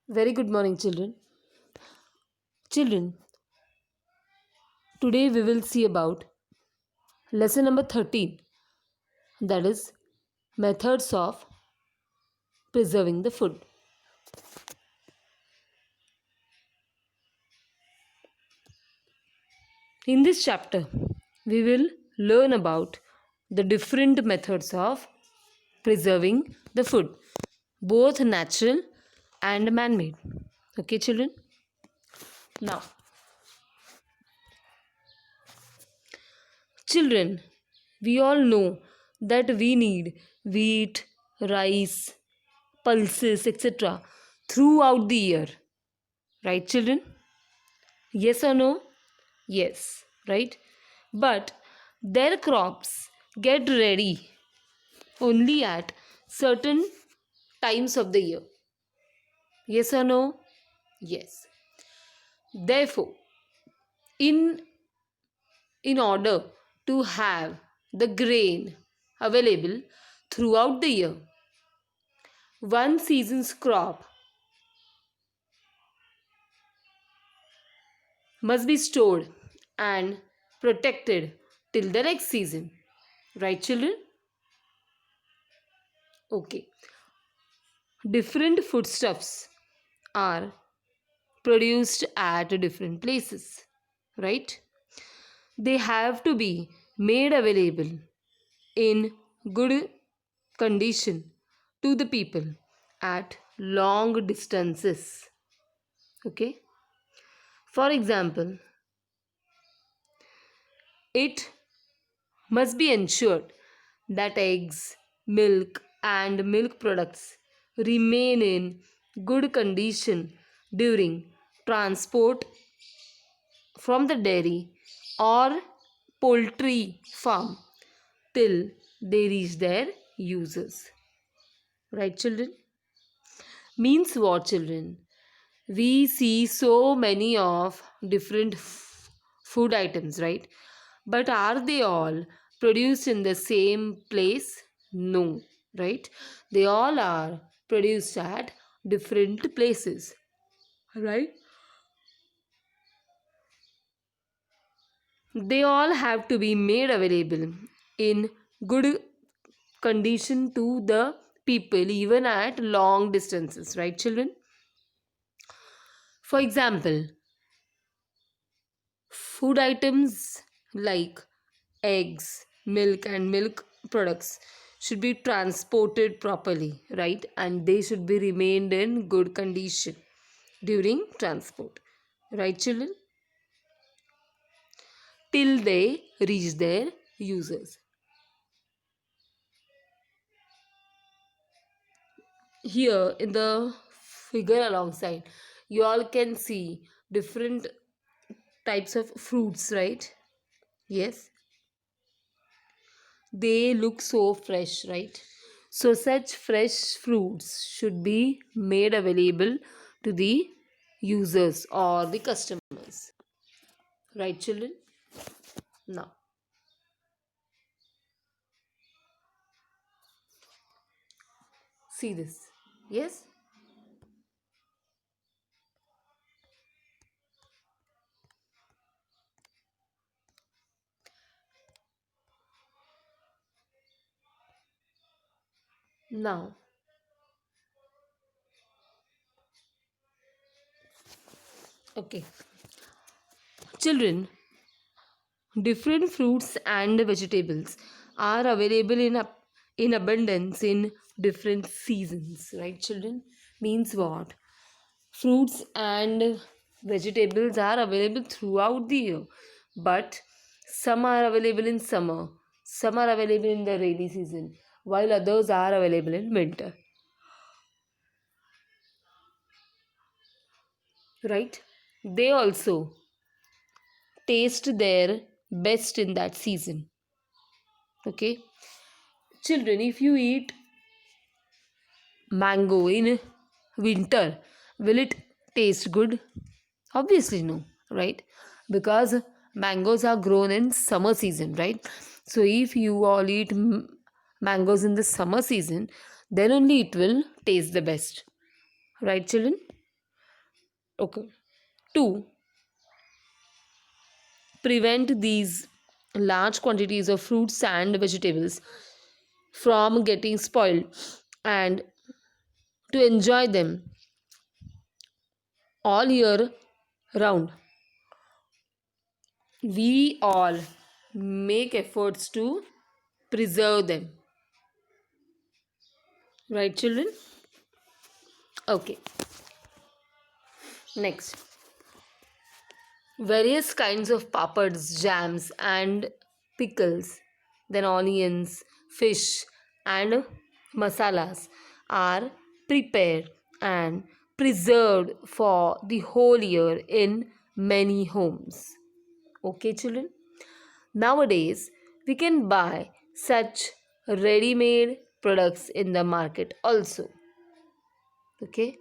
Very good morning, children. Children, today we will see about lesson number 13, that is methods of preserving the food. In this chapter, we will learn about the different methods of preserving the food, both natural and man made. Okay, children? Now, children, we all know that we need wheat, rice, pulses, etc. throughout the year. Right, children? Yes or no? Yes, right? But their crops get ready only at certain times of the year. Yes or no? Yes. Therefore, in in order to have the grain available throughout the year, one season's crop must be stored and protected till the next season. Right, children? Okay. Different foodstuffs are produced at different places, right? They have to be made available in good condition to the people at long distances. Okay? For example, it must be ensured that eggs, milk, and milk products remain in good condition during transport from the dairy or poultry farm till they reach their users. Right, children? Means what, children? We see so many of different food items, right? But are they all produced in the same place? No, right? They all are produced at different places, right? They all have to be made available in good condition to the people even at long distances, right, children? For example, food items like eggs, milk, and milk products should be transported properly, right? And they should be remained in good condition during transport, right, children? Till they reach their users. Here in the figure alongside, you all can see different types of fruits, right? Yes, they look so fresh, right? So such fresh fruits should be made available to the users or the customers, right, children? Now, see this. Yes. Now, okay, children, different fruits and vegetables are available in abundance in different seasons, right, children? Means what? Fruits and vegetables are available throughout the year, but some are available in summer, some are available in the rainy season, while others are available in winter, right? They also taste their best in that season. Okay, children, if you eat mango in winter, will it taste good? Obviously, no, right? Because mangoes are grown in summer season, right? So, if you all eat mangoes in the summer season, then only it will taste the best, right, children? Okay. Two, prevent these large quantities of fruits and vegetables from getting spoiled, and to enjoy them all year round. We all make efforts to preserve them. Right, children? Okay. Next, various kinds of papads, jams, and pickles, then onions, fish, and masalas are prepared and preserved for the whole year in many homes. Okay, children? Nowadays, we can buy such ready made products in the market also. Okay,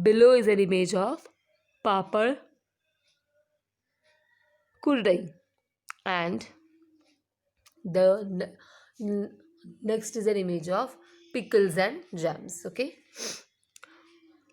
below is an image of papad kurdai, and the next is an image of pickles and jams. Okay,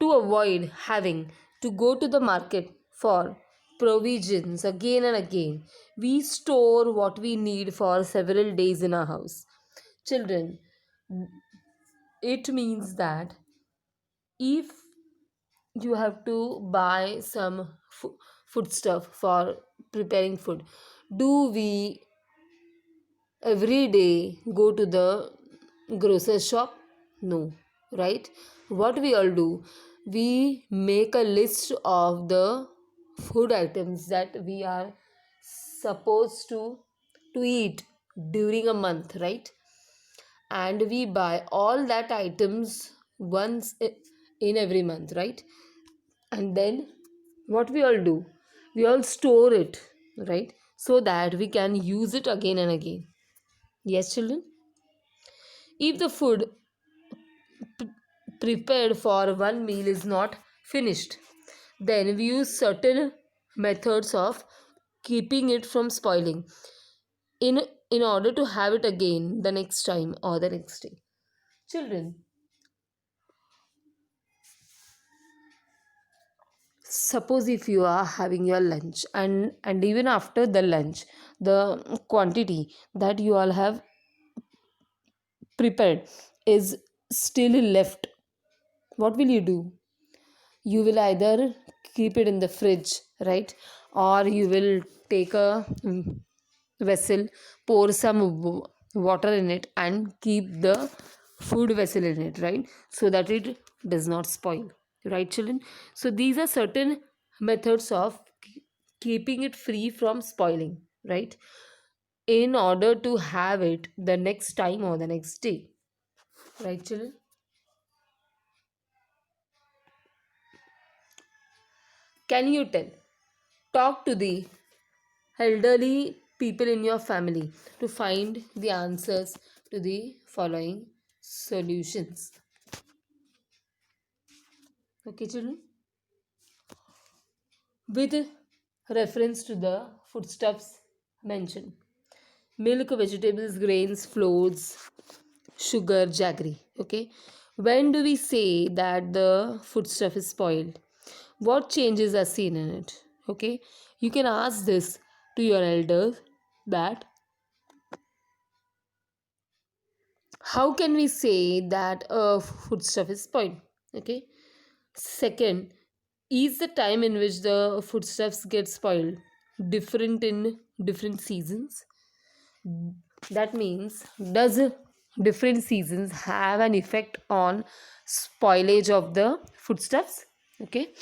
to avoid having to go to the market for provisions again and again, we store what we need for several days in our house. Children, it means that if you have to buy some food stuff for preparing food, do we every day go to the grocery shop? No, right? What we all do, we make a list of the food items that we are supposed to eat during a month, right? And we buy all that items once in every month, right? And then what we all do, we all store it, right, so that we can use it again and again. Yes, children? If the food prepared for one meal is not finished, then we use certain methods of keeping it from spoiling in in order to have it again the next time or the next day. Children, suppose if you are having your lunch, and even after the lunch, the quantity that you all have prepared is still left, what will you do? You will either keep it in the fridge, right? Or you will take a vessel, pour some water in it, and keep the food vessel in it, right? So that it does not spoil, right, children? So these are certain methods of keeping it free from spoiling, right? In order to have it the next time or the next day, right, children? Can you tell? Talk to the elderly people in your family to find the answers to the following solutions. Okay, children? With reference to the foodstuffs mentioned: milk, vegetables, grains, flours, sugar, jaggery. Okay, when do we say that the foodstuff is spoiled? What changes are seen in it? Okay, you can ask this to your elders, that how can we say that a foodstuff is spoiled? Okay. Second, is the time in which the foodstuffs get spoiled different in different seasons? That means, does different seasons have an effect on spoilage of the foodstuffs? Okay.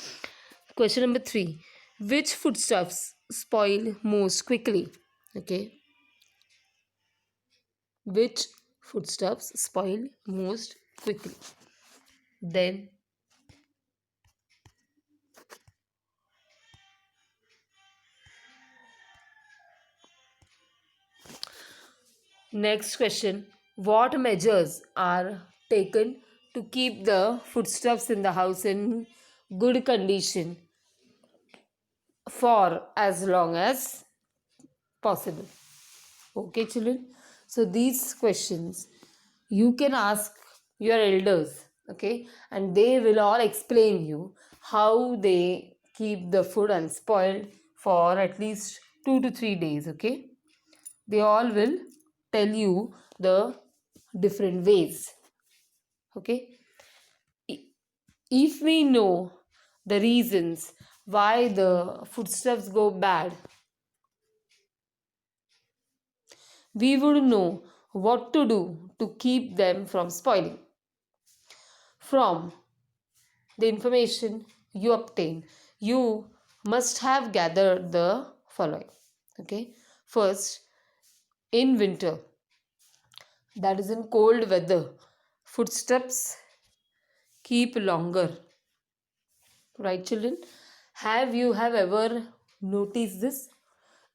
Question number 3, which foodstuffs spoil most quickly? Okay. Which foodstuffs spoil most quickly? Then, next question: what measures are taken to keep the foodstuffs in the house in good condition for as long as possible? Okay, children. So, these questions you can ask your elders, okay, and they will all explain you how they keep the food unspoiled for at least 2 to 3 days. Okay, they all will tell you the different ways. Okay, if we know the reasons why the foodstuffs go bad, we would know what to do to keep them from spoiling. From the information you obtain, you must have gathered the following. Okay, first, in winter, that is in cold weather, footsteps keep longer, right children? Have ever noticed this?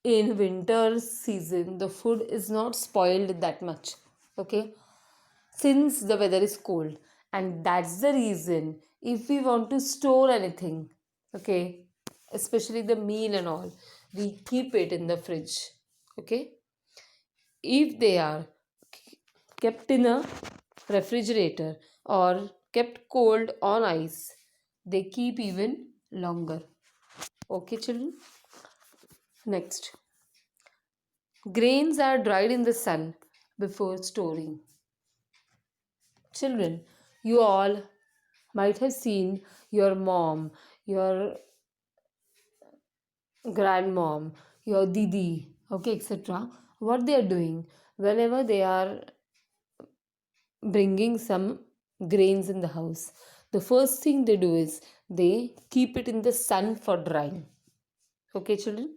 In winter season the food is not spoiled that much, okay, since the weather is cold. And that's the reason, if we want to store anything, okay, especially the meal and all, we keep it in the fridge. Okay, if they are kept in a refrigerator or kept cold on ice, they keep even longer. Okay children, next, grains are dried in the sun before storing. Children, you all might have seen your mom, your grandmom, your didi, okay, etc. What they are doing whenever they are bringing some grains in the house, the first thing they do is they keep it in the sun for drying. Okay, children,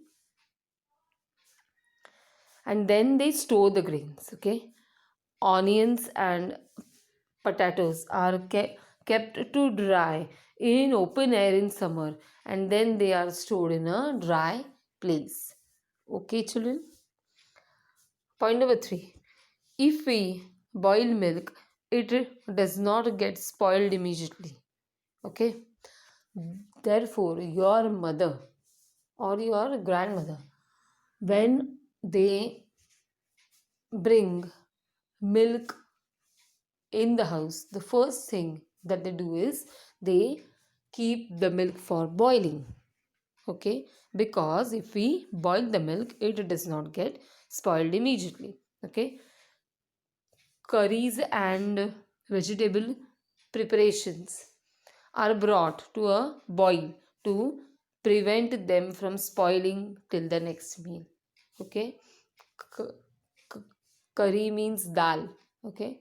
and then they store the grains. Okay, onions and potatoes are kept to dry in open air in summer, and then they are stored in a dry place. Okay, children. Point number 3, if we boil milk, it does not get spoiled immediately. Okay, therefore, your mother or your grandmother, when they bring milk in the house, the first thing that they do is they keep the milk for boiling. Okay, because if we boil the milk, it does not get spoiled immediately. Okay, curries and vegetable preparations are brought to a boil to prevent them from spoiling till the next meal. Okay, C- c- curry means dal. Okay,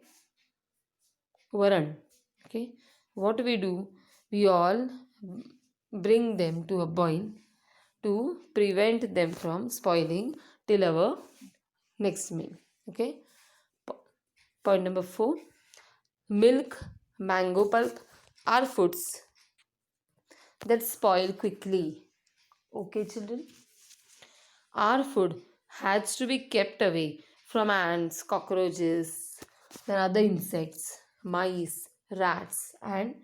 varan. Okay, what we do, we all bring them to a boil to prevent them from spoiling till our next meal. Okay, Po- point number 4, milk, mango pulp are foods that spoil quickly. Okay children, our food has to be kept away from ants, cockroaches, and other insects, mice, rats, and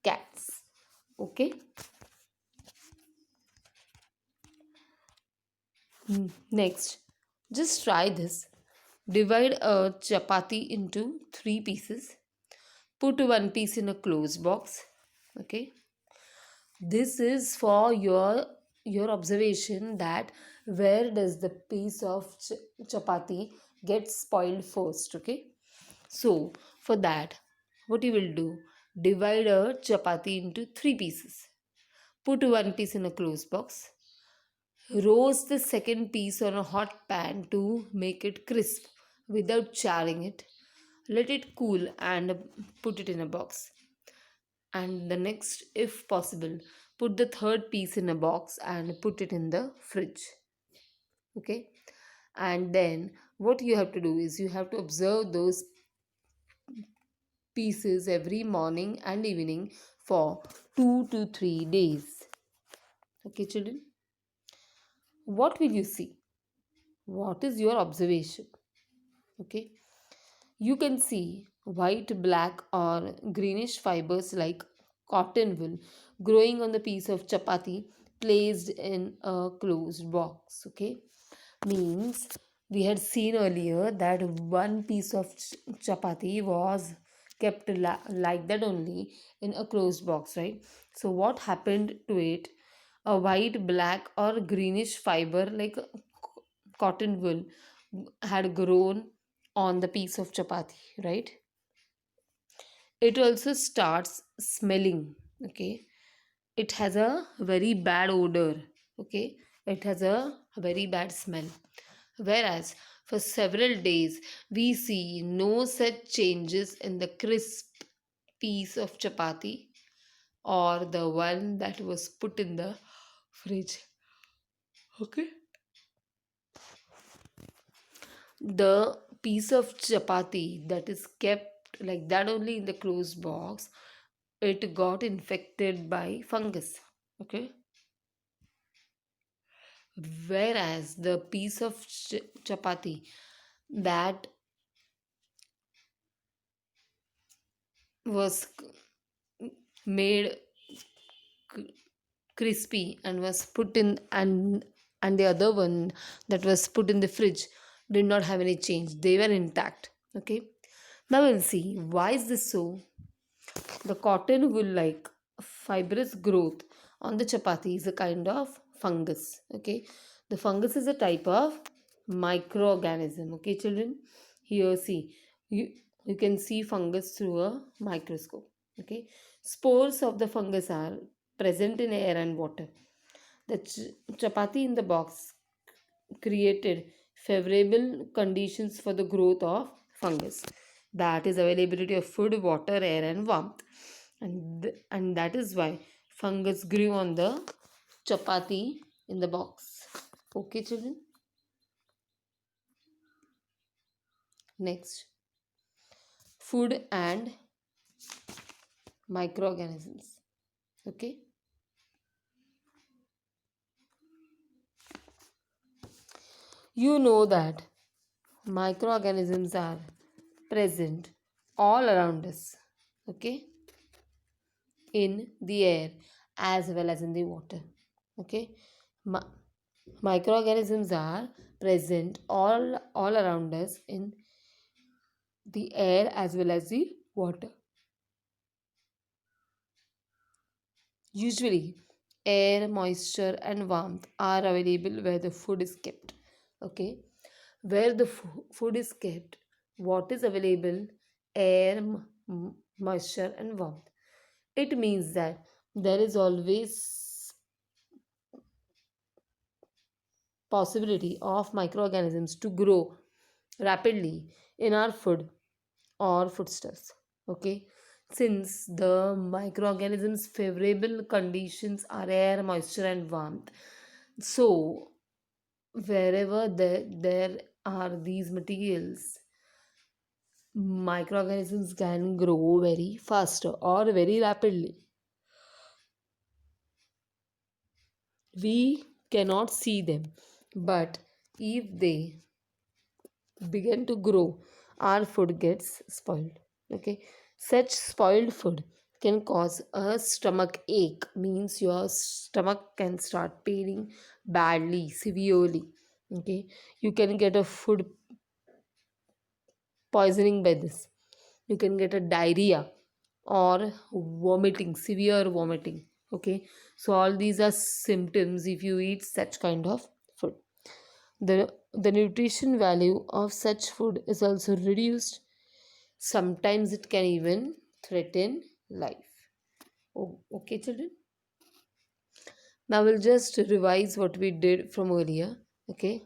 cats. Okay. Next, just try this. Divide a chapati into 3 pieces. Put one piece in a closed box. Okay. This is for your observation that where does the piece of chapati get spoiled first. Okay, so for that, what you will do, divide a chapati into 3 pieces, put one piece in a closed box, roast the second piece on a hot pan to make it crisp without charring it, let it cool and put it in a box. And the next, if possible, put the third piece in a box and put it in the fridge. Okay, and then what you have to do is you have to observe those pieces every morning and evening for 2 to 3 days. Okay children, what will you see? What is your observation? Okay, you can see white, black, or greenish fibers like cotton wool growing on the piece of chapati placed in a closed box. Okay, means we had seen earlier that one piece of chapati was kept like that only in a closed box, right? So, what happened to it? A white, black, or greenish fiber like cotton wool had grown on the piece of chapati, right? It also starts smelling, okay? It has a very bad odor, okay? It has a very bad smell. Whereas for several days, we see no such changes in the crisp piece of chapati or the one that was put in the fridge. Okay. The piece of chapati that is kept like that only in the closed box, it got infected by fungus. Okay. Whereas the piece of chapati that was made crispy and was put in, and the other one that was put in the fridge did not have any change, they were intact. Okay, now we'll see why is this so. The cotton wool like fibrous growth on the chapati is a kind of fungus. Okay, the fungus is a type of microorganism. Okay, children, here see, you you can see fungus through a microscope. Okay, spores of the fungus are present in air and water. The chapati in the box created favorable conditions for the growth of fungus, that is availability of food, water, air, and warmth, and that is why fungus grew on the chapati in the box. Okay, children. Next, food and microorganisms. Okay, you know that microorganisms are present all around us. Okay, in the air as well as in the water. Okay, Mi- microorganisms are present all around us in the air as well as the water. Usually air, moisture, and warmth are available where the food is kept. Okay, where the food is kept, what is available? Air, moisture, and warmth. It means that there is always possibility of microorganisms to grow rapidly in our food or foodstuffs. Okay, since the microorganisms favorable conditions are air, moisture, and warmth, so wherever there are these materials, microorganisms can grow very faster or very rapidly. We cannot see them, but if they begin to grow, our food gets spoiled. Okay, such spoiled food can cause a stomach ache, means your stomach can start paining badly, severely. Okay, you can get a food poisoning by this. You can get a diarrhea or vomiting, severe vomiting. Okay, so all these are symptoms if you eat such kind of food. The nutrition value of such food is also reduced. Sometimes it can even threaten life. Oh, okay, children. Now we'll just revise what we did from earlier. Okay,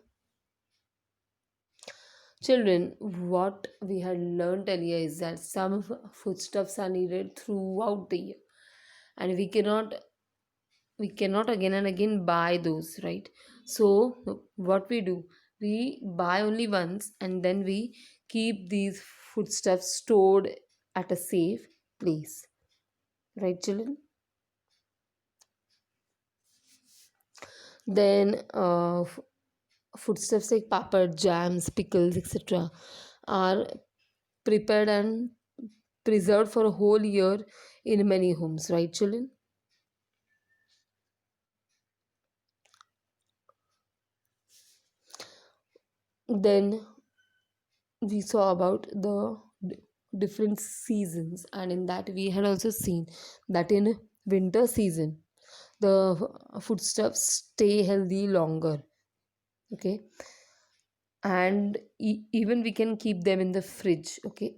children, what we had learned earlier is that some foodstuffs are needed throughout the year, and we cannot again and again buy those, right? So what we do, we buy only once and then we keep these foodstuffs stored at a safe place, right, children? Then foodstuffs like papad, jams, pickles, etc. are prepared and preserved for a whole year in many homes, right, children? Then we saw about the different seasons, and in that we had also seen that in winter season the foodstuffs stay healthy longer. Okay, and even we can keep them in the fridge. Okay,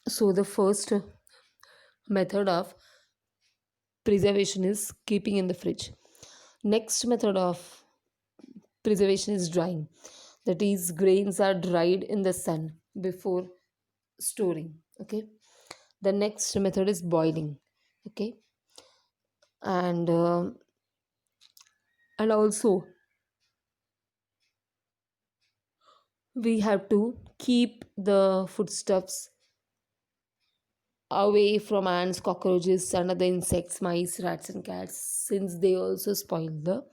so the first method of preservation is keeping in the fridge. Next method of preservation is drying. That is, grains are dried in the sun before storing. Okay, the next method is boiling. Okay, and also we have to keep the foodstuffs away from ants, cockroaches, and other insects, mice, rats, and cats, since they also spoil the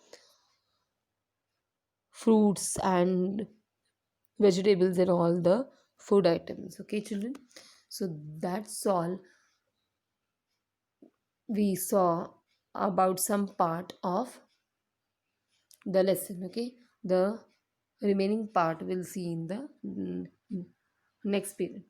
fruits and vegetables and all the food items. Okay, children. So that's all we saw about some part of the lesson. Okay, the remaining part we'll see in the next period.